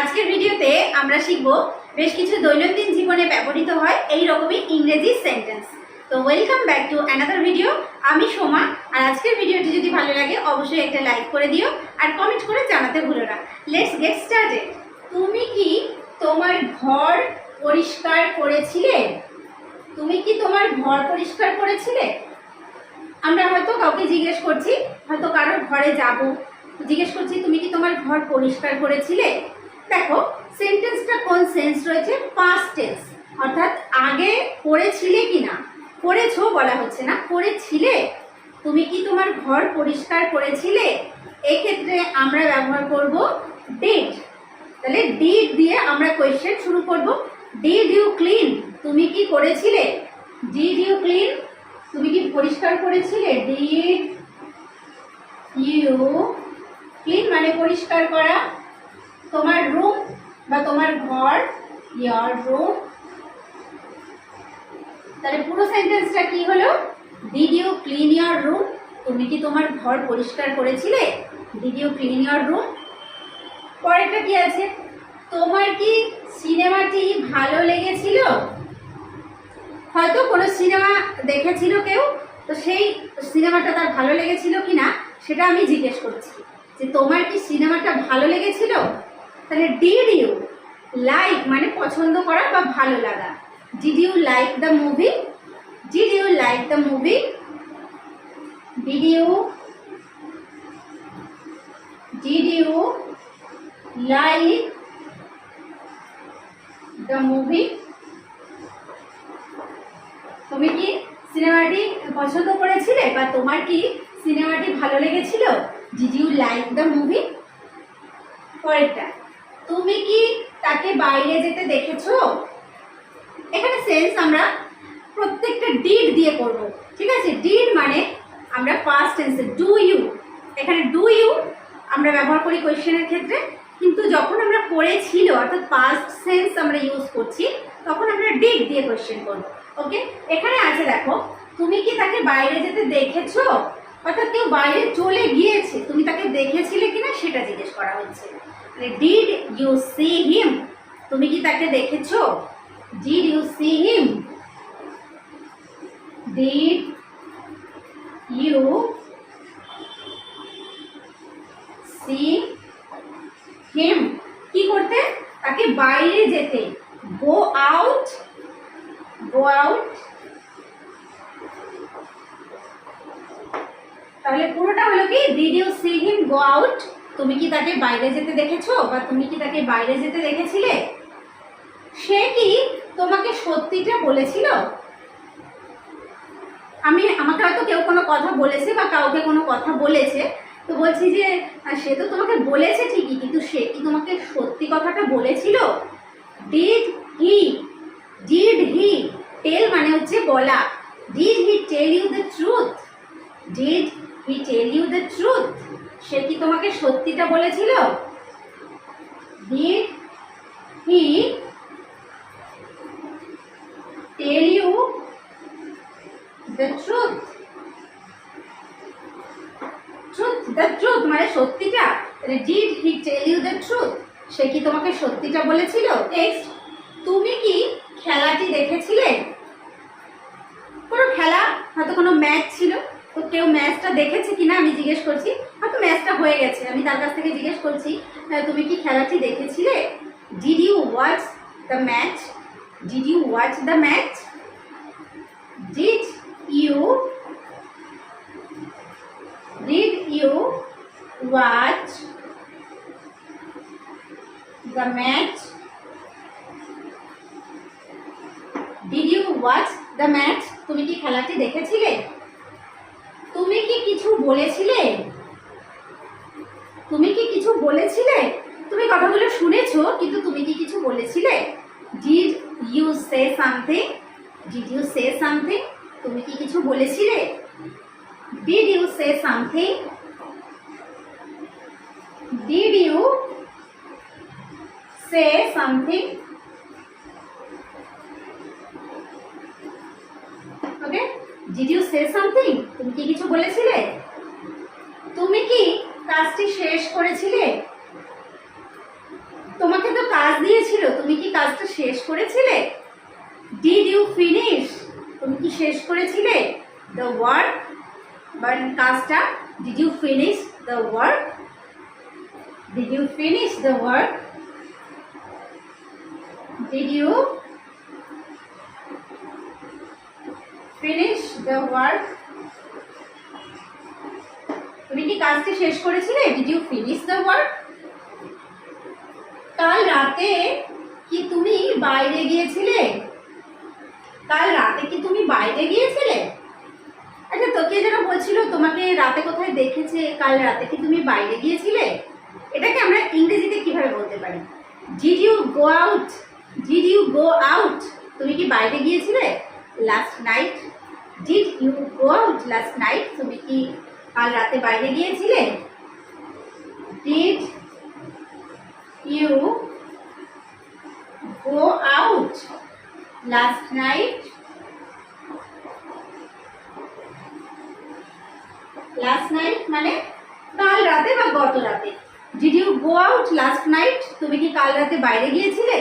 আজকের ভিডিওতে আমরা শিখব বেশ কিছু দৈনন্দিন জীবনে ব্যবহৃত হয় এই রকমই ইংরেজি সেন্টেন্স। তো welcome back to another video. আমি সোমা। আর আজকের ভিডিওটি যদি ভালো লাগে অবশ্যই একটা লাইক করে দিও আর কমেন্ট করে জানাতে ভুলো না। Let's get started. তুমি কি তোমার ঘর পরিষ্কার করেছিলে? তুমি কি তোমার ঘর পরিষ্কার করেছিলে? আমরা হয়তো কাউকে জিজ্ঞেস করছি, হয়তো কারোর ঘরে যাব, জিজ্ঞেস করছি তুমি কি তোমার ঘর পরিষ্কার করেছিলে। দেখো সেন্টেন্সটা কোন সেন্স রয়েছে, পাস্ট টেন্স, অর্থাৎ আগে করেছিলে কি না, করেছো বলা হচ্ছে না, করেছিলে। তুমি কি তোমার ঘর পরিষ্কার করেছিলে, এক্ষেত্রে আমরা ব্যবহার করব ডিড। তাহলে ডিড দিয়ে আমরা কোয়েশ্চেন শুরু করব। Did you clean? তুমি কি করেছিলে? Did you clean? তুমি কি পরিষ্কার করেছিলে? ডিড ইউ ক্লিন মানে পরিষ্কার করা। তোমার রুম বা তোমার ঘর, ইয়ার রুম। তাহলে পুরো সেন্টেন্সটা কি হলো? Did you clean your room? তুমি কি তোমার ঘর পরিষ্কার করেছিলে? Did you clean your room. পরেরটা কি আছে? তোমার কি সিনেমাটি ভালো লেগেছিল? হয়তো কোনো সিনেমা দেখেছিল কেউ, তো সেই সিনেমাটা তার ভালো লেগেছিল কিনা সেটা আমি জিজ্ঞেস করছি, যে তোমার কি সিনেমাটা ভালো লেগেছিল। তাহলে ডিড ইউ লাইক মানে পছন্দ করা বা ভালো লাগা। Did you like the movie? Did you like the movie? Did you like the movie? তুমি কি সিনেমাটি পছন্দ করেছিলে বা তোমার কি সিনেমাটি ভালো লেগেছিল? Did you like the movie? পরেরটা, তুমি কি তাকে বাইরে যেতে দেখেছো? এখানে সেন্স আমরা প্রত্যেকটা ডিড দিয়ে করব, ঠিক আছে? ডিড মানে আমরা পাস্ট টেন্সে ডু ইউ, এখানে ডু ইউ আমরা ব্যবহার করি কোয়েশ্চেনের ক্ষেত্রে, কিন্তু যখন আমরা করেছিল অর্থাৎ পাস্ট সেন্স আমরা ইউজ করছি তখন আমরা ডিড দিয়ে কোয়েশ্চেন করব। ওকে, এখানে আছে দেখো, তুমি কি তাকে বাইরে যেতে দেখেছো? অর্থাৎ কেউ বাইরে চলে গিয়েছে, তুমি তাকে দেখেছিলে কিনা সেটা জিজ্ঞেস করা হচ্ছে। Did you see him? তুমি কি তাকে দেখেছো? Did you see him? Did you see him? কি করতে? তাকে বাইরে যেতে, গো আউট। Go out. তাহলে পুরোটা হলো কি, did you see him go out? তুমি কি তাকে বাইরে যেতে দেখেছো বা তুমি কি তাকে বাইরে যেতে দেখেছিলে? সে কি তোমাকে সত্যিটা বলেছিল? আমাকে হয়তো কেউ কোনো কথা বলেছে বা কাউকে কোনো কথা বলেছে, তো বলছি যে সে তো তোমাকে বলেছে ঠিকই, কিন্তু সে কি তোমাকে সত্যি কথাটা বলেছিল? ডিড হি টেল মানে হচ্ছে বলা। Did he tell you the truth? Did he tell you the truth? সে কি তোমাকে সত্যিটা বলেছিল? Did he tell you the truth? The truth মানে সত্যিটা। Did he tell you the truth? সে কি তোমাকে সত্যিটা বলেছিল? নেক্সট, তুমি কি খেলাটি দেখেছিলে? কোনো খেলা, হয়তো কোনো ম্যাচ ছিল, তো কেউ ম্যাচটা দেখেছে কিনা আমি জিজ্ঞেস করছি, হয়তো ম্যাচটা হয়ে গেছে, আমি তার কাছ থেকে জিজ্ঞেস করছি তুমি কি খেলাটি দেখেছিলে? Did you watch the match? Did you watch the match? Did you watch the match? Did you watch the match? তুমি কি খেলাটি দেখেছিলে? তুমি কি কিছু বলেছিলে? তুমি কি কিছু বলেছিলে? তুমি কথাগুলো শুনেছো, কিন্তু তুমি কি কিছু বলেছিলে? Did you say something? Did you say something? তুমি কি কিছু বলেছিলে? Did you say something? Did you say something? Okay, did you say something? তুমি কি কিছু বলেছিলে? তুমি কি কাজটি শেষ করেছিলে? তোমাকে তো দিয়েছিল, তুমি কি কাজটা শেষ করেছিলে? ডিড ইউ ফিনিশ, তুমি কি শেষ করেছিলে দ্য ওয়ার্ক বা কাজটা? Did you finish the work? Did you finish the work? Did you finish the work? তুমি কি কাজটি শেষ করেছিলে? Did you finish the work? কাল রাতে কি তুমি বাইরে গিয়েছিলে? কাল রাতে কি তুমি বাইরে গিয়েছিলে? আচ্ছা, তোকে যেন বলছিল তোমাকে রাতে কোথায় দেখেছে, কাল রাতে কি তুমি বাইরে গিয়েছিলে? এটাকে আমরা ইংরেজিতে কিভাবে বলতে পারি? Did you go out? Did you go out, তুমি কি বাইরে গিয়েছিলে last night? Did you go out last night, তুমি কি কাল রাতে বাইরে গিয়েছিলে? Did you go out last night? Last night মানে কাল রাতে বা গত রাতে। Did you go out last night, তুমি কি কাল রাতে বাইরে গিয়েছিলে?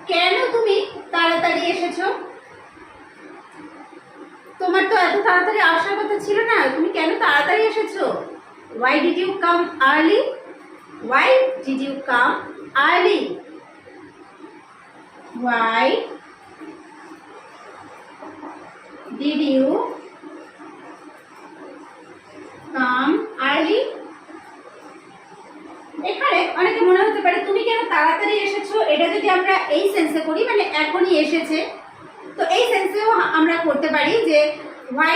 কেন তুমি তাড়াতাড়ি এসেছো? তোমার তো এত তাড়াতাড়ি আসার কথা ছিল না, তুমি কেন তাড়াতাড়ি এসেছো? Why did you come early? Why did you come early? Why did you come early? এখানে অনেকে মনে হতে পারে তুমি কেন তাড়াতাড়ি এসেছো, এটা যদি আমরা এই সেন্সে করি মানে এখনই এসেছে, তো এই সেন্সেও আমরা করতে পারি যে why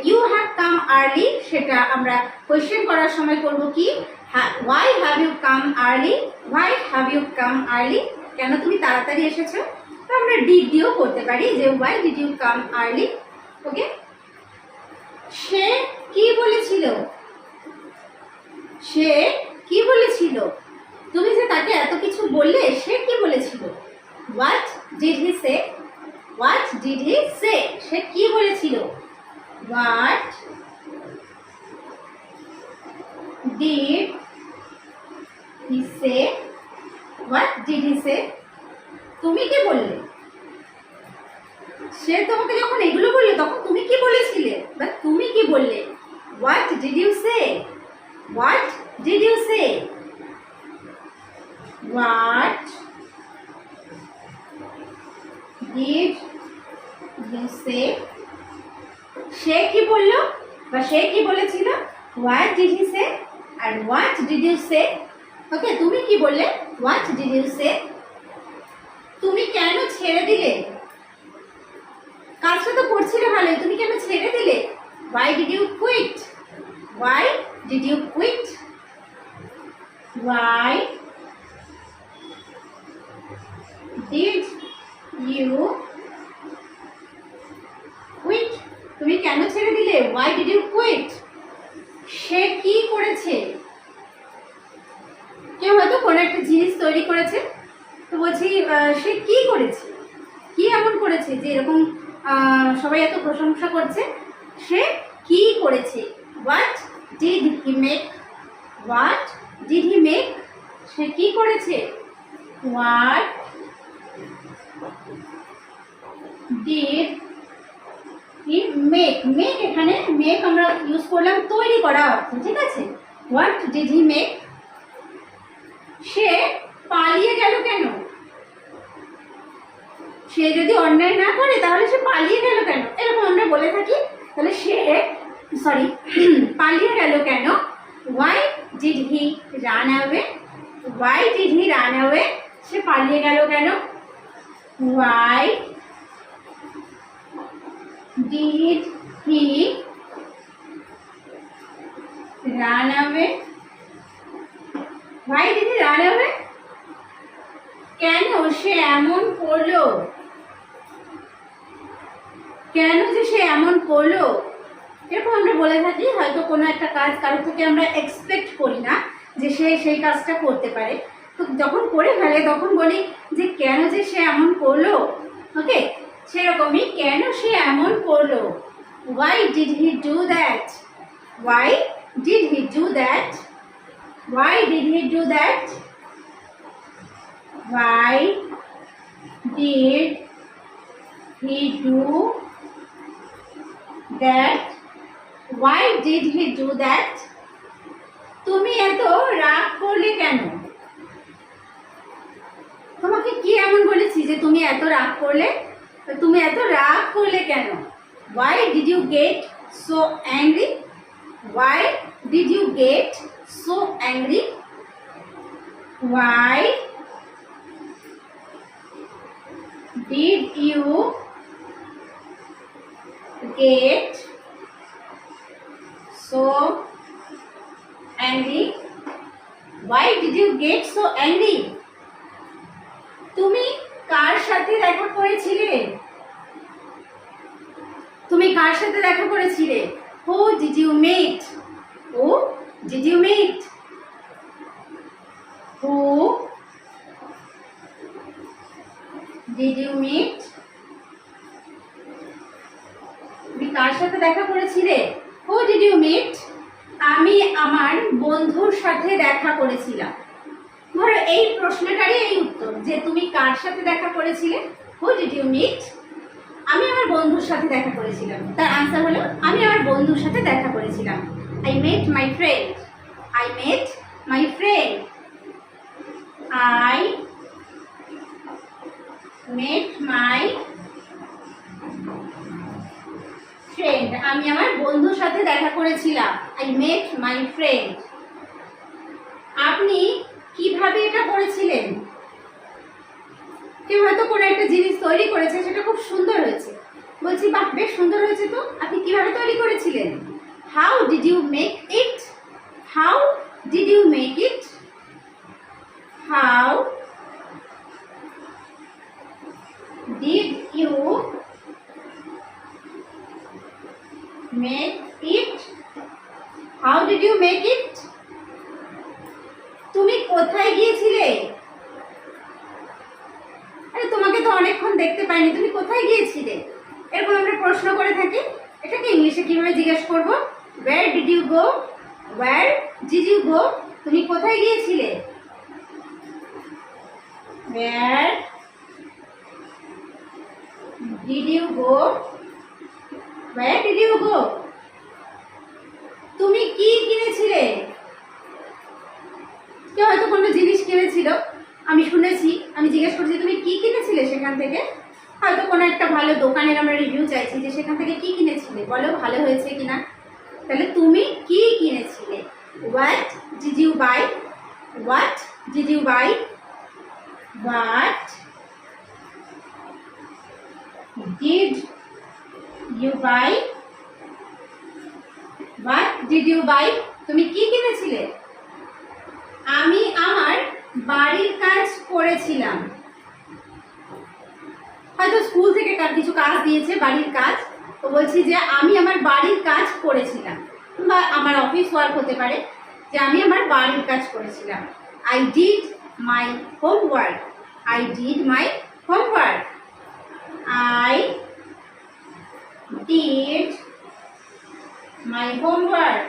you have come early, সেটা আমরা কোয়েশ্চেন করার সময় করব কি why have you come early? Why have you come early? কেন তুমি তাড়াতাড়ি এসেছো? তো আমরা ডিড দিয়েও করতে পারি যে why did you come early? ওকে, সে কি বলেছিল? সে কি বলেছিল? তুমি যে তাকে এত কিছু বললে, সে কি বলেছিল? What did he say? What did he say? সে কি বলেছিল? What did he say? What did he say? তুমি কি বললে? সে তোমাকে যখন এগুলো বললে তখন তুমি কি বলেছিলে বা তুমি কি বললে? What did you say? What did you say? What did you say? সে কি বললো বা সে কি বলেছিল? What did he say? R what did you say? ওকে, তুমি কি বললে? What did you say? তুমি কেন ছেড়ে দিলে? কাজটা তো করছিলে ভালোই, তুমি কেন ছেড়ে দিলে? Why did you quit? Why did you quit? Why did you quit? তুমি কেন ছেড়ে দিলে? Why did you quit? সে কি করেছে? কেউ হয়তো কোনো একটা জিনিস তৈরি করেছে, তো বলছি সে কি করেছে, কি এমন করেছে যে এরকম সবাই এত প্রশংসা করছে? সে কি করেছে? What did he make? What did he make? সে কি করেছে? What did he make? Make এখানে make আমরা ইউজ করলাম তৈরি করা অর্থে, ঠিক আছে? What did he make? সে পালিয়ে গেল কেন? সে যদি অন্যায় না করে তাহলে সে পালিয়ে গেল কেন, এরকম আমরা বলে থাকি। তাহলে সে পালিয়ে গেল কেন? Why did he run away? Why did he run away? সে পালিয়ে গেল কেন? Why did he run away? Why did he run away? কেন সে এমন করলো? কেন যে সে এমন করলো, এরকম আমরা বলে থাকি। হয়তো কোনো একটা কাজ কারো থেকে আমরা এক্সপেক্ট করি না যে সে সেই কাজটা করতে পারে, তো যখন করে ফেলে তখন বলি যে কেন যে সে এমন করলো। ওকে, সেরকমই কেন সে এমন করলো। Why did he do that? Why did he do that? Why did he do that? why did he do that? Why did he do that? তুমি এত রাগ করলে কেন? তোমাকে কি এমন বলেছি যে তুমি এত রাগ করলে? তুমি এত রাগ করলে কেন? Why did you get so angry? Why did you get so angry? Why did you get so angry? Why did you get so angry? তুমি কার সাথে দেখা করেছিলে? তুমি কার সাথে দেখা করেছিলে? Who did you meet? Who did you meet? Who did you meet? তুমি কার সাথে দেখা করেছিলে? Who did you meet? আমি আমার বন্ধুর সাথে দেখা করেছিলাম। ধরো এই প্রশ্নটারই এই উত্তর যে তুমি কার সাথে দেখা করেছিলে? Who did you meet? আমি আমার বন্ধুর সাথে দেখা করেছিলাম। তার আনসার হলো আমি আমার বন্ধুর সাথে দেখা করেছিলাম। I met my friend. I met my friend. I met my friend. আমি আমার বন্ধুর সাথে দেখা করেছিলাম। I met my friend. আপনি কিভাবে এটা করেছিলেন? কেউ হয়তো কোনো একটা জিনিস তৈরি করেছে, সেটা খুব সুন্দর হয়েছে, বলছি বাহ বেশ সুন্দর হয়েছে, তো আপনি কিভাবে তৈরি করেছিলেন? How did you make it? How did you make it? How did you make it? How did you make it? তুমি কোথায় গিয়েছিলে? আরে তোমাকে তো অনেকক্ষণ দেখতে পাইনি, তুমি কোথায় গিয়েছিলে? এরকম আমরা প্রশ্ন করে থাকি। এটাকে ইংলিশে কিভাবে জিজ্ঞেস করব? Where did you go? Where did you go? তুমি কোথায় গিয়েছিলে? Where did you go? Where did you go? তুমি কি কিনেছিলে? কেউ হয়তো কোনো জিনিস কিনেছিল, আমি শুনেছি, আমি জিজ্ঞেস করছি তুমি কি কিনেছিলে সেখান থেকে। হয়তো কোনো একটা ভালো দোকানের আমরা রিভিউ চাইছি যে সেখান থেকে কি কিনেছিলে, বলো ভালো হয়েছে কিনা। তাহলে তুমি কি কিনেছিলে? What did you buy? What did you buy? What did you buy? What did you buy? তুমি কি কিনেছিলে? আমি আমার বাড়ির কাজ করেছিলাম। হয়তো স্কুল থেকে কিছু কাজ দিয়েছে, বাড়ির কাজ, তো বলছি যে আমি আমার বাড়ির কাজ করেছিলাম, বা আমার অফিস ওয়ার্ক হতে পারে, যে আমি আমার বাড়ির কাজ করেছিলাম। I did my homework. I did my homework. I did my homework.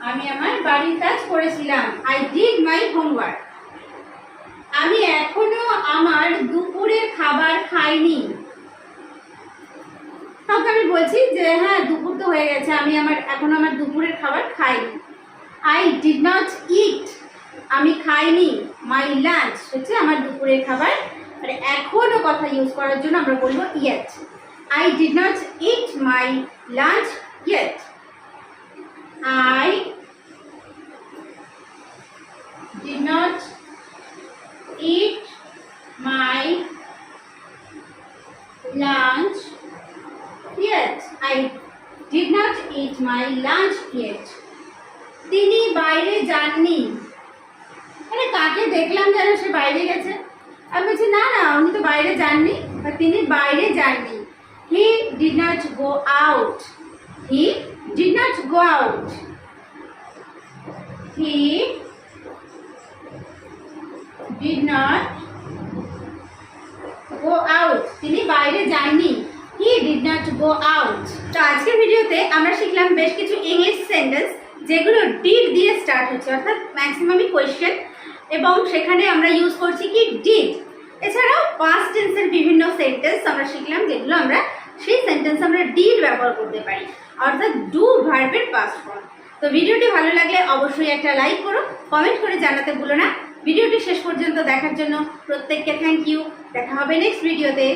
আমি আমার বাড়ির কাজ করেছিলাম। I did my homework. আমি এখনো আমার দুপুরের খাবার খাইনি। তখন আমি বলছি যে হ্যাঁ দুপুর তো হয়ে গেছে, আমি এখনো আমার দুপুরের খাবার খাইনি। I did not eat. আমি খাইনি। My lunch হচ্ছে আমার দুপুরের খাবার। আর এখনো কথা ইউজ করার জন্য আমরা বলবো yet. I did not eat my lunch yet. I did not eat my lunch yet. I did not eat my lunch yet. তিনি বাইরে যাননি। আরে কাকে দেখলাম যেন সে বাইরে গেছে, আমি বলছি না না উনি তো বাইরে যাননি, বা তিনি বাইরে যাননি। He did not go out. He did not go out. He did not go out. তিনি বাইরে যাননি। He did not go out. তো আজকের ভিডিওতে আমরা শিখলাম বেশ কিছু ইংলিশ সেন্টেন্স যেগুলো ডিড দিয়ে স্টার্ট হচ্ছে, অর্থাৎ ম্যাক্সিমামই কোয়েশ্চেন এবং সেখানে আমরা ইউজ করছি কি ডিড। এছাড়াও পাস্ট টেন্সের বিভিন্ন সেন্টেন্স আমরা শিখলাম, যেগুলো আমরা সেই সেন্টেন্স আমরা ডিড ব্যবহার করতে পারি, অর্থাৎ ডু ভার্বের পাস্ট ফর্ম। তো ভিডিওটি ভালো লাগলে অবশ্যই একটা লাইক করো, কমেন্ট করে জানাতে ভুলো না। ভিডিওটি শেষ পর্যন্ত দেখার জন্য প্রত্যেককে থ্যাংক ইউ। দেখা হবে নেক্সট ভিডিওতে।